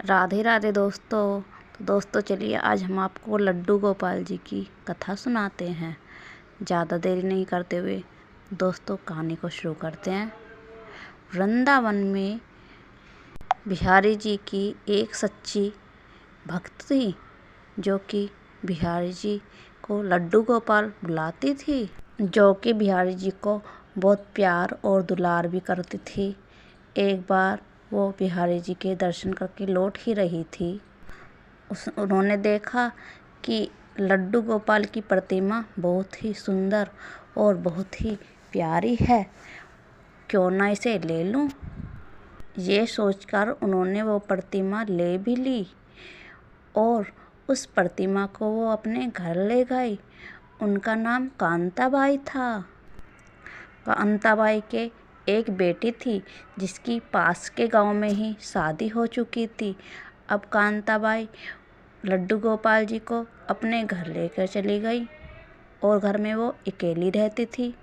राधे राधे दोस्तों। तो दोस्तों चलिए आज हम आपको लड्डू गोपाल जी की कथा सुनाते हैं। ज़्यादा देरी नहीं करते हुए दोस्तों कहानी को शुरू करते हैं। वृंदावन में बिहारी जी की एक सच्ची भक्त थी जो कि बिहारी जी को लड्डू गोपाल बुलाती थी, जो कि बिहारी जी को बहुत प्यार और दुलार भी करती थी। एक बार वो बिहारी जी के दर्शन करके लौट ही रही थी। उन्होंने देखा कि लड्डू गोपाल की प्रतिमा बहुत ही सुंदर और बहुत ही प्यारी है, क्यों ना इसे ले लूं। ये सोचकर उन्होंने वो प्रतिमा ले भी ली और उस प्रतिमा को वो अपने घर ले गई। उनका नाम कांताबाई था। कांताबाई के एक बेटी थी जिसकी पास के गांव में ही शादी हो चुकी थी। अब कांताबाई लड्डू गोपाल जी को अपने घर लेकर चली गई और घर में वो अकेली रहती थी।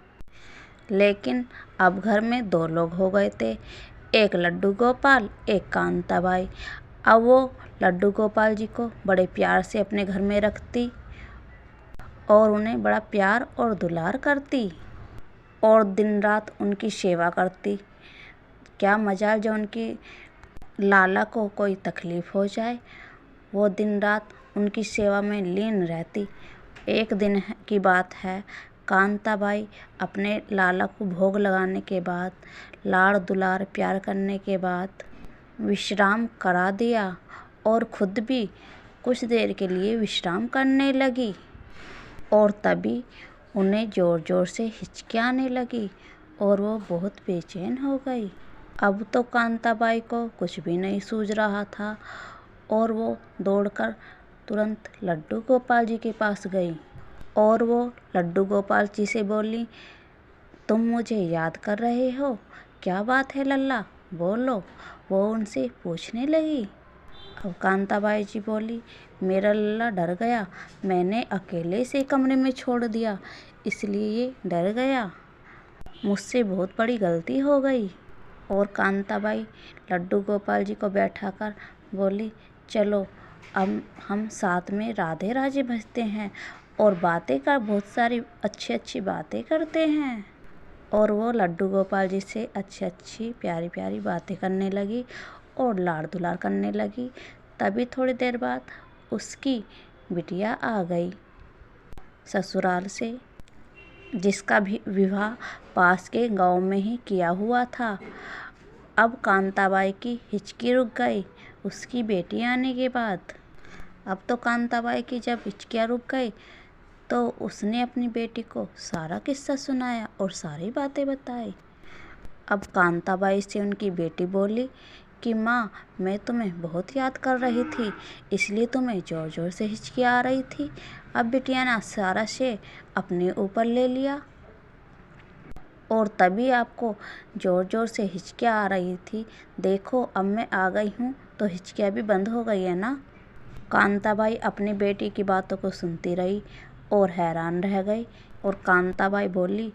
लेकिन अब घर में दो लोग हो गए थे, एक लड्डू गोपाल, एक कांताबाई। अब वो लड्डू गोपाल जी को बड़े प्यार से अपने घर में रखती और उन्हें बड़ा प्यार और दुलार करती और दिन रात उनकी सेवा करती। क्या मजाल जो उनकी लाला को कोई तकलीफ़ हो जाए, वो दिन रात उनकी सेवा में लीन रहती। एक दिन की बात है, कांताबाई अपने लाला को भोग लगाने के बाद, लाड़ दुलार प्यार करने के बाद विश्राम करा दिया और खुद भी कुछ देर के लिए विश्राम करने लगी और तभी उन्हें ज़ोर ज़ोर से हिचकियाँ आने लगी और वो बहुत बेचैन हो गई। अब तो कांताबाई को कुछ भी नहीं सूझ रहा था और वो दौड़कर तुरंत लड्डू गोपाल जी के पास गई और वो लड्डू गोपाल जी से बोली, तुम मुझे याद कर रहे हो? क्या बात है लल्ला, बोलो। वो उनसे पूछने लगी। अब कांताबाई जी बोली, मेरा लल्ला डर गया, मैंने अकेले से कमरे में छोड़ दिया, इसलिए ये डर गया, मुझसे बहुत बड़ी गलती हो गई। और कांताबाई लड्डू गोपाल जी को बैठाकर बोली, चलो अब हम साथ में राधे राधे भजते हैं और बातें कर बहुत सारी अच्छी अच्छी बातें करते हैं। और वो लड्डू गोपाल जी से अच्छी अच्छी प्यारी प्यारी बातें करने लगी और लाड़ दुलार करने लगी। तभी थोड़ी देर बाद उसकी बिटिया आ गई ससुराल से, जिसका भी विवाह पास के गांव में ही किया हुआ था। अब कांताबाई की हिचकी रुक गई उसकी बेटी आने के बाद। अब तो कांताबाई की जब हिचकियाँ रुक गई तो उसने अपनी बेटी को सारा किस्सा सुनाया और सारी बातें बताई। अब कांताबाई से उनकी बेटी बोली कि माँ, मैं तुम्हें बहुत याद कर रही थी, इसलिए तुम्हें ज़ोर ज़ोर से हिचकियाँ आ रही थी। अब बिटिया ने सारा श्रेय अपने ऊपर ले लिया और तभी आपको ज़ोर ज़ोर से हिचकियाँ आ रही थी। देखो अब मैं आ गई हूँ तो हिचकियाँ भी बंद हो गई है ना। कांताबाई अपनी बेटी की बातों को सुनती रही और हैरान रह गई और कांताबाई बोली,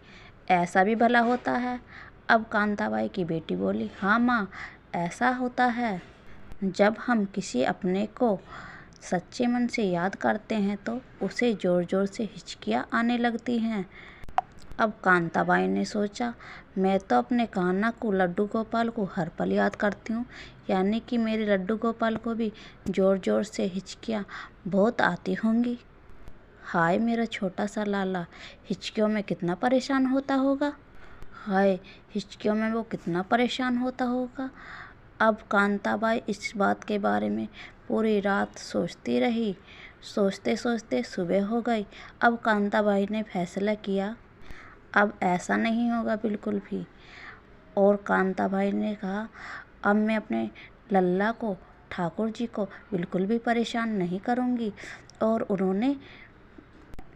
ऐसा भी भला होता है? अब कांताबाई की बेटी बोली, हाँ माँ, ऐसा होता है। जब हम किसी अपने को सच्चे मन से याद करते हैं तो उसे ज़ोर ज़ोर से हिचकियाँ आने लगती हैं। अब कांताबाई ने सोचा, मैं तो अपने कान्हा को लड्डू गोपाल को हर पल याद करती हूँ, यानी कि मेरे लड्डू गोपाल को भी ज़ोर ज़ोर से हिचकियाँ बहुत आती होंगी। हाय मेरा छोटा सा लाला हिचकियों में कितना परेशान होता होगा, हाय हिचकियों में वो कितना परेशान होता होगा। अब कांताबाई इस बात के बारे में पूरी रात सोचती रही। सोचते सोचते सुबह हो गई। अब कांताबाई ने फैसला किया, अब ऐसा नहीं होगा बिल्कुल भी। और कांताबाई ने कहा, अब मैं अपने लल्ला को, ठाकुर जी को बिल्कुल भी परेशान नहीं करूँगी। और उन्होंने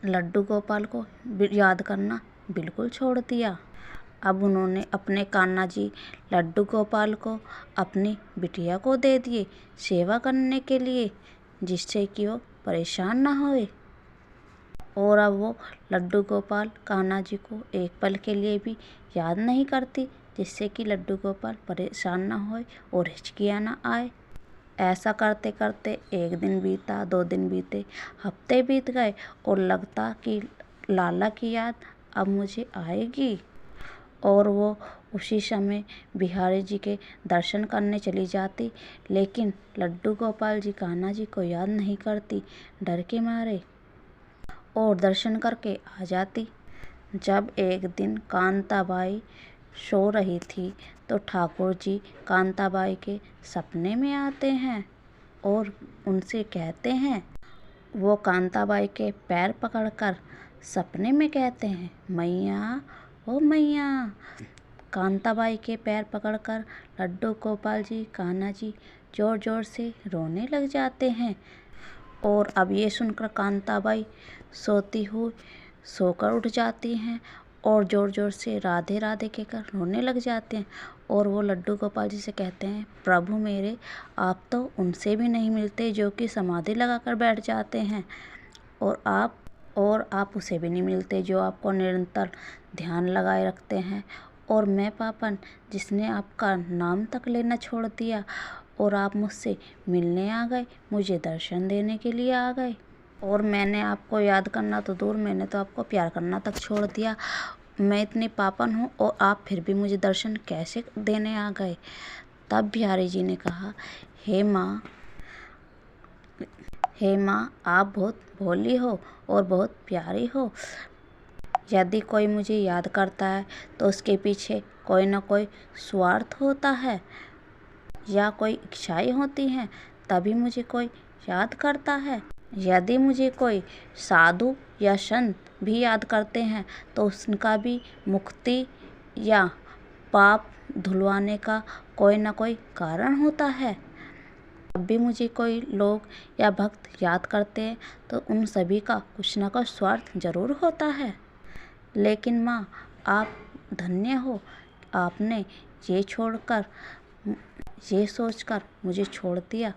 लड्डू गोपाल को याद करना बिल्कुल छोड़ दिया। अब उन्होंने अपने कान्हा जी लड्डू गोपाल को अपनी बिटिया को दे दिए सेवा करने के लिए, जिससे कि वो परेशान ना होए। और अब वो लड्डू गोपाल कान्हा जी को एक पल के लिए भी याद नहीं करती, जिससे कि लड्डू गोपाल परेशान ना होए और हिचकियाँ ना आए। ऐसा करते करते 1 दिन बीता, 2 दिन बीते, हफ्ते बीत गए और लगता कि लाला की याद अब मुझे आएगी और वो उसी समय बिहारी जी के दर्शन करने चली जाती। लेकिन लड्डू गोपाल जी कान्हा जी को याद नहीं करती डर के मारे और दर्शन करके आ जाती। जब एक दिन कांताबाई सो रही थी तो ठाकुर जी कांताबाई के सपने में आते हैं और उनसे कहते हैं, वो कांताबाई के पैर पकड़कर सपने में कहते हैं, मैया ओ मैया। कांताबाई के पैर पकड़कर लड्डू गोपाल जी कान्हा जी जोर जोर से रोने लग जाते हैं। और अब ये सुनकर कांताबाई सोती हुई सोकर उठ जाती हैं और ज़ोर ज़ोर से राधे राधे कहकर रोने लग जाते हैं। और वो लड्डू गोपाल जी से कहते हैं, प्रभु मेरे, आप तो उनसे भी नहीं मिलते जो कि समाधि लगाकर बैठ जाते हैं, और आप उसे भी नहीं मिलते जो आपको निरंतर ध्यान लगाए रखते हैं। और मैं पापन, जिसने आपका नाम तक लेना छोड़ दिया, और आप मुझसे मिलने आ गए, मुझे दर्शन देने के लिए आ गए। और मैंने आपको याद करना तो दूर, मैंने तो आपको प्यार करना तक छोड़ दिया। मैं इतनी पापन हूँ और आप फिर भी मुझे दर्शन कैसे देने आ गए। तब बिहारी जी ने कहा, हे माँ, आप बहुत भोली हो और बहुत प्यारी हो। यदि कोई मुझे याद करता है तो उसके पीछे कोई ना कोई स्वार्थ होता है या कोई इच्छाएं होती हैं, तभी मुझे कोई याद करता है। यदि मुझे कोई साधु या संत भी याद करते हैं तो उनका भी मुक्ति या पाप धुलवाने का कोई ना कोई कारण होता है। जब भी मुझे कोई लोग या भक्त याद करते हैं तो उन सभी का कुछ ना कुछ स्वार्थ जरूर होता है। लेकिन माँ, आप धन्य हो, आपने ये सोचकर मुझे छोड़ दिया,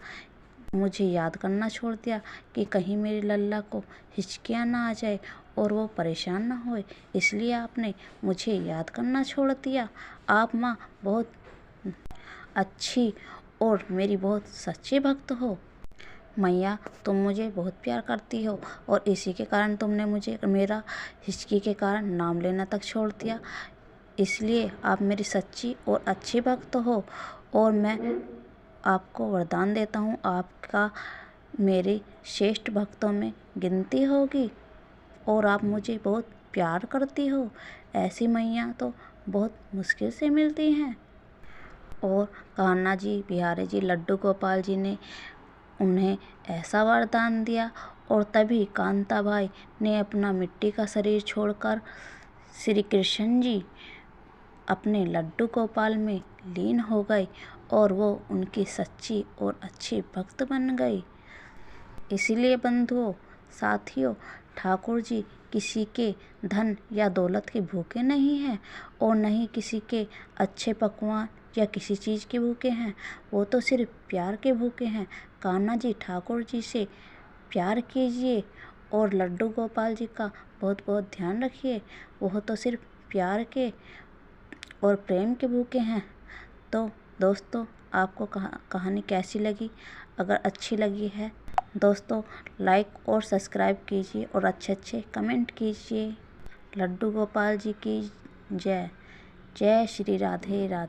मुझे याद करना छोड़ दिया कि कहीं मेरी लल्ला को हिचकियाँ ना आ जाए और वो परेशान ना होए, इसलिए आपने मुझे याद करना छोड़ दिया। आप माँ बहुत अच्छी और मेरी बहुत सच्ची भक्त हो। मैया, तुम मुझे बहुत प्यार करती हो और इसी के कारण तुमने मुझे मेरा हिचकी के कारण नाम लेना तक छोड़ दिया, इसलिए आप मेरी सच्ची और अच्छी भक्त हो। और मैं आपको वरदान देता हूँ, आपका मेरे श्रेष्ठ भक्तों में गिनती होगी और आप मुझे बहुत प्यार करती हो। ऐसी मैया तो बहुत मुश्किल से मिलती हैं। और कान्हा जी, बिहारी जी, लड्डू गोपाल जी ने उन्हें ऐसा वरदान दिया और तभी कांताबाई ने अपना मिट्टी का शरीर छोड़कर श्री कृष्ण जी अपने लड्डू गोपाल में लीन हो गई और वो उनकी सच्ची और अच्छी भक्त बन गई। इसीलिए बंधुओं, साथियों, ठाकुर जी किसी के धन या दौलत के भूखे नहीं हैं और न ही किसी के अच्छे पकवान या किसी चीज़ के भूखे हैं, वो तो सिर्फ प्यार के भूखे हैं। कान्हा जी, ठाकुर जी से प्यार कीजिए और लड्डू गोपाल जी का बहुत बहुत ध्यान रखिए, वो तो सिर्फ प्यार के और प्रेम के भूखे हैं। तो दोस्तों, आपको कहानी कैसी लगी? अगर अच्छी लगी है दोस्तों, लाइक और सब्सक्राइब कीजिए और अच्छे अच्छे कमेंट कीजिए। लड्डू गोपाल जी की जय। जय श्री राधे राधे।